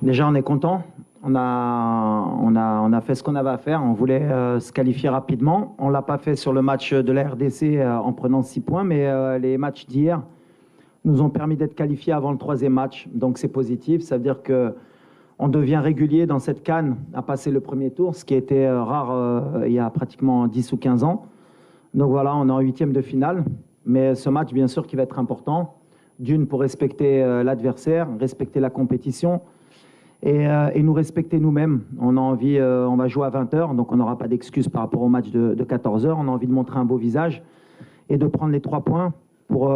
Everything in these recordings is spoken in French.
Déjà, on est content. On a fait ce qu'on avait à faire. On voulait se qualifier rapidement. On ne l'a pas fait sur le match de la RDC en prenant 6 points, mais les matchs d'hier nous ont permis d'être qualifiés avant le 3e match. Donc c'est positif. Ça veut dire qu'on devient régulier dans cette CAN à passer le premier tour, ce qui était rare il y a pratiquement 10 ou 15 ans. Donc voilà, on est en 8e de finale. Mais ce match, bien sûr, qui va être important. D'une, pour respecter l'adversaire, respecter la compétition et nous respecter nous-mêmes. On a envie, on va jouer à 20h, donc on n'aura pas d'excuses par rapport au match de 14h. On a envie de montrer un beau visage et de prendre les 3 points pour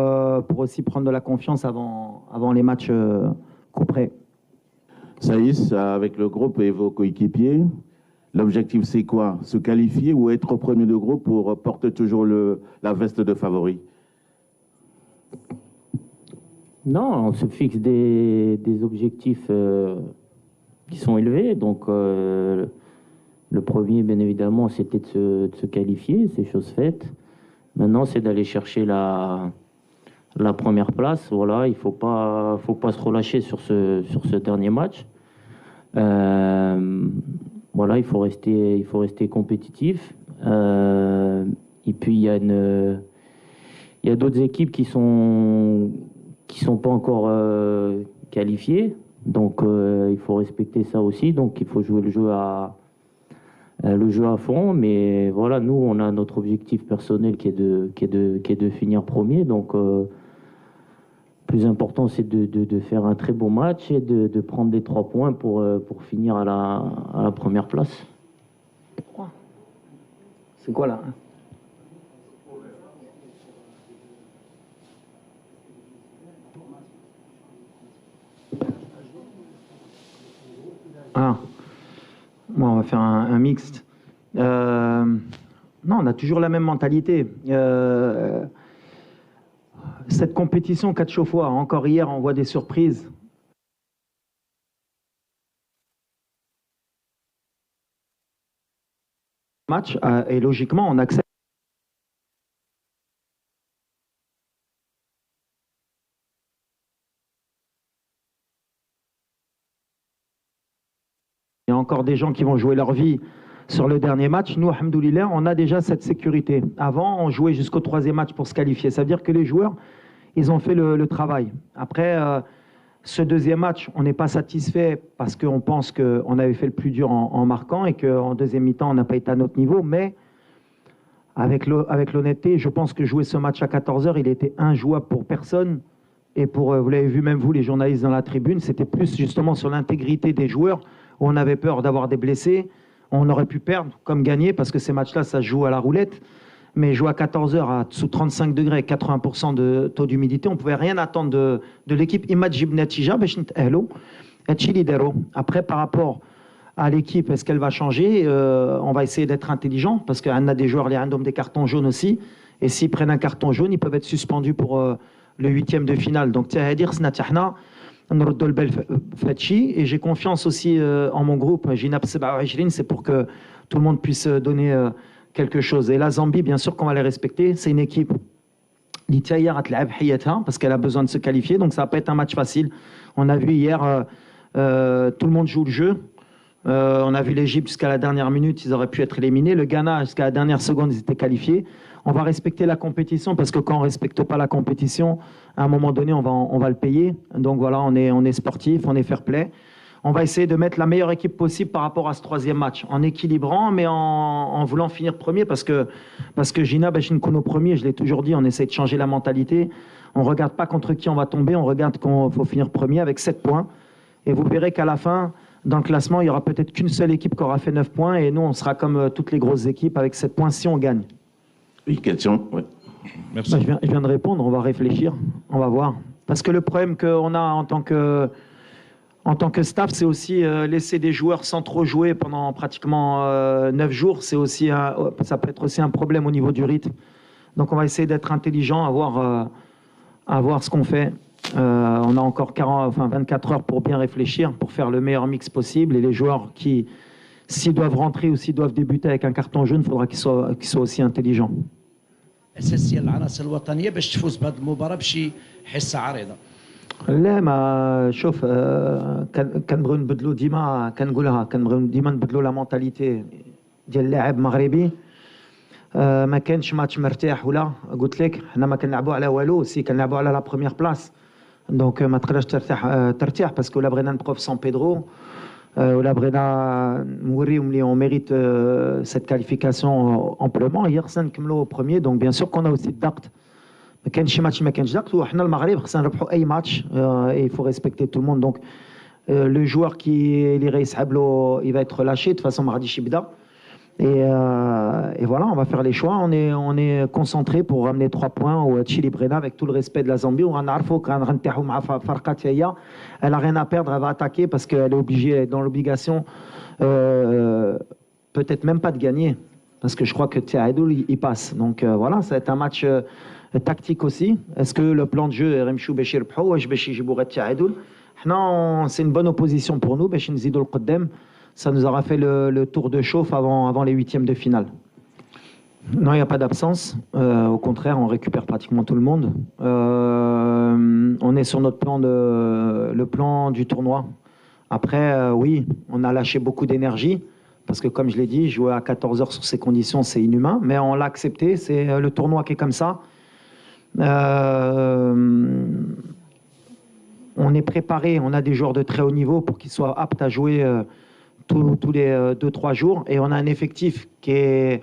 aussi prendre de la confiance avant les matchs couperets. Saïs, avec le groupe et vos coéquipiers, l'objectif c'est quoi? Se qualifier ou être au premier de groupe pour porter toujours la veste de favori? Non, on se fixe des objectifs qui sont élevés. Donc, le premier, bien évidemment, c'était de se qualifier, c'est chose faite. Maintenant, c'est d'aller chercher la première place. Voilà, il faut pas se relâcher sur ce dernier match. Voilà, il faut rester compétitif. Et puis, il y a d'autres équipes qui sont pas encore qualifiées. Donc, il faut respecter ça aussi. Donc, il faut jouer le jeu à fond. Mais voilà, nous, on a notre objectif personnel qui est de finir premier. Donc, le plus important, c'est de faire un très bon match et de prendre les 3 points pour finir à la première place. C'est quoi là? Ah, bon, on va faire un mixte. Non, on a toujours la même mentalité. Cette compétition 4 fois, encore hier, on voit des surprises. Match, et logiquement, on accepte. Il y a encore des gens qui vont jouer leur vie sur le dernier match. Nous, alhamdoulilah, on a déjà cette sécurité. Avant, on jouait jusqu'au 3e match pour se qualifier. Ça veut dire que les joueurs, ils ont fait le travail. Après, ce 2e match, on n'est pas satisfait parce qu'on pense qu'on avait fait le plus dur en marquant et qu'en 2e mi-temps, on n'a pas été à notre niveau. Mais avec l'honnêteté, je pense que jouer ce match à 14h, il était injouable pour personne. Et vous l'avez vu même vous, les journalistes dans la tribune, c'était plus justement sur l'intégrité des joueurs où on avait peur d'avoir des blessés. On aurait pu perdre comme gagner parce que ces matchs-là, ça se joue à la roulette. Mais jouer à 14h à sous 35 degrés, 80% de taux d'humidité, on ne pouvait rien attendre de l'équipe. Après, par rapport à l'équipe, est-ce qu'elle va changer? On va essayer d'être intelligent parce qu'on a des joueurs, les randoms des cartons jaunes aussi. Et s'ils prennent un carton jaune, ils peuvent être suspendus pour le 8e de finale. Donc, et j'ai confiance aussi en mon groupe, c'est pour que tout le monde puisse donner quelque chose. Et la Zambie, bien sûr qu'on va les respecter. C'est une équipe parce qu'elle a besoin de se qualifier, donc ça va pas être un match facile. On a vu hier, tout le monde joue le jeu. On a vu l'Égypte jusqu'à la dernière minute, ils auraient pu être éliminés. Le Ghana, jusqu'à la dernière seconde, ils étaient qualifiés. On va respecter la compétition parce que quand on ne respecte pas la compétition, à un moment donné, on va le payer. Donc voilà, on est sportif, on est fair play. On va essayer de mettre la meilleure équipe possible par rapport à ce 3e match, en équilibrant, mais en voulant finir premier parce que Gina Bachinkono premier, je l'ai toujours dit, on essaie de changer la mentalité. On ne regarde pas contre qui on va tomber, on regarde qu'il faut finir premier avec 7 points. Et vous verrez qu'à la fin, dans le classement, il n'y aura peut-être qu'une seule équipe qui aura fait 9 points et nous, on sera comme toutes les grosses équipes avec 7 points si on gagne. Oui, question. Ouais. Merci. Je viens de répondre, on va réfléchir, on va voir. Parce que le problème qu'on a en tant que staff, c'est aussi laisser des joueurs sans trop jouer pendant pratiquement 9 jours. Ça peut être aussi un problème au niveau du rythme. Donc on va essayer d'être intelligent, à voir ce qu'on fait. On a encore 24 heures pour bien réfléchir, pour faire le meilleur mix possible. Et les joueurs qui, s'ils doivent rentrer ou s'ils doivent débuter avec un carton jaune, il faudra qu'ils soient aussi intelligents. اساسيه للعناصر الوطنيه باش تفوز بهذه المباراه بشي حصه عريضه. لا ما شوف كنبغيو نبدلوا ديما كنقولها كنبغيو ديما نبدلوا لا مونتاليتي ديال اللاعب مغربي. ما كانش ماتش مرتاح ولا قلت لك حنا ما كنلعبوا على والو سي كنلعبوا على لا بروميير بلاص دونك ما تقدرش ترتاح باسكو لا بغينا نبقاو في سان بيدرو ولا بغينا نوريهم لي اون ميريت سيت كاليفيكاسيون امبلومون هي خصنا نكملوا بروميير دونك بيان سور كون اوسي الضغط ما كانش ماتش ما كانش ضغط وحنا المغرب خصنا نربحوا اي ماتش اي فو ريسبكتي تو الموند دونك لو جوار كي اللي غيسحب له il va être lâché de toute façon ما غاديش يبدا. Et voilà, on va faire les choix. On est concentré pour ramener 3 points au Chili Brena avec tout le respect de la Zambie. On a elle n'a rien à perdre, elle va attaquer parce qu'elle est obligée, elle est dans l'obligation, peut-être même pas de gagner. Parce que je crois que Tchaïdoul, il passe. Donc voilà, ça va être un match tactique aussi. Est-ce que le plan de jeu est Remchou Béchir Pro ou Béchir Jibouret Tchaïdoul? C'est une bonne opposition pour nous. Béchir Nzidou Qaddem. Ça nous aura fait le tour de chauffe avant les huitièmes de finale. Non, il n'y a pas d'absence. Au contraire, on récupère pratiquement tout le monde. On est sur notre plan, le plan du tournoi. Après, oui, on a lâché beaucoup d'énergie. Parce que comme je l'ai dit, jouer à 14 heures sur ces conditions, c'est inhumain. Mais on l'a accepté. C'est le tournoi qui est comme ça. On est préparé. On a des joueurs de très haut niveau pour qu'ils soient aptes à jouer tous les 2-3 jours et on a un effectif qui est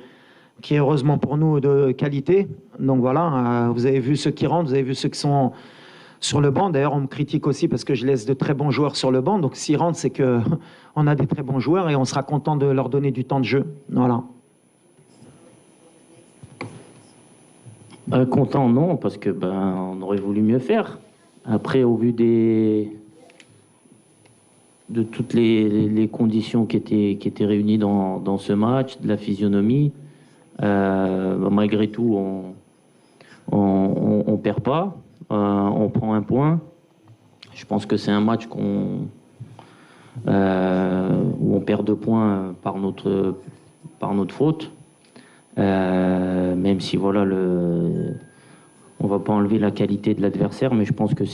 heureusement pour nous de qualité. Donc voilà, vous avez vu ceux qui rentrent, vous avez vu ceux qui sont sur le banc. D'ailleurs, on me critique aussi parce que je laisse de très bons joueurs sur le banc. Donc s'ils rentrent, c'est qu'on a des très bons joueurs et on sera content de leur donner du temps de jeu. Voilà. Content, non, parce que on aurait voulu mieux faire. Après, au vu de toutes les conditions qui étaient réunies dans ce match, de la physionomie. Malgré tout, on perd pas, on prend un point. Je pense que c'est un match où on perd 2 points par notre faute. Même si voilà, on va pas enlever la qualité de l'adversaire, mais je pense que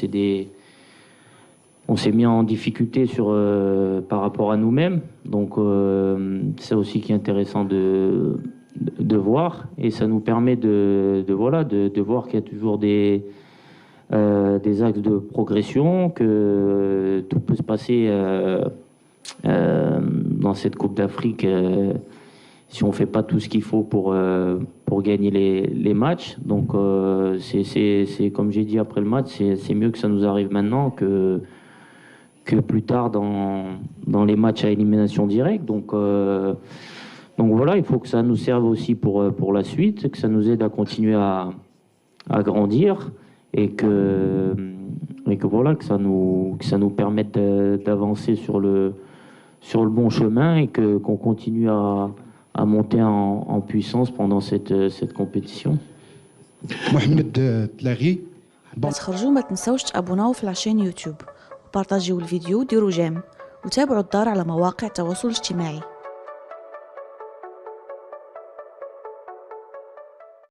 on s'est mis en difficulté par rapport à nous-mêmes, donc c'est aussi qui est intéressant de voir, et ça nous permet de voir qu'il y a toujours des axes de progression, que tout peut se passer dans cette Coupe d'Afrique si on fait pas tout ce qu'il faut pour gagner les matchs. Donc c'est comme j'ai dit après le match, c'est mieux que ça nous arrive maintenant que plus tard dans les matchs à élimination directe. Donc voilà, il faut que ça nous serve aussi pour la suite, que ça nous aide à continuer à grandir et que voilà, que ça nous permette d'avancer sur le bon chemin et qu'on continue à monter en puissance pendant cette compétition. محمد تلاغي تخرجوا ما تنسوش تابوناو في العشان يوتيوب وبارطاجيو الفيديو وديروا جيم وتابعوا الدار على مواقع التواصل الاجتماعي.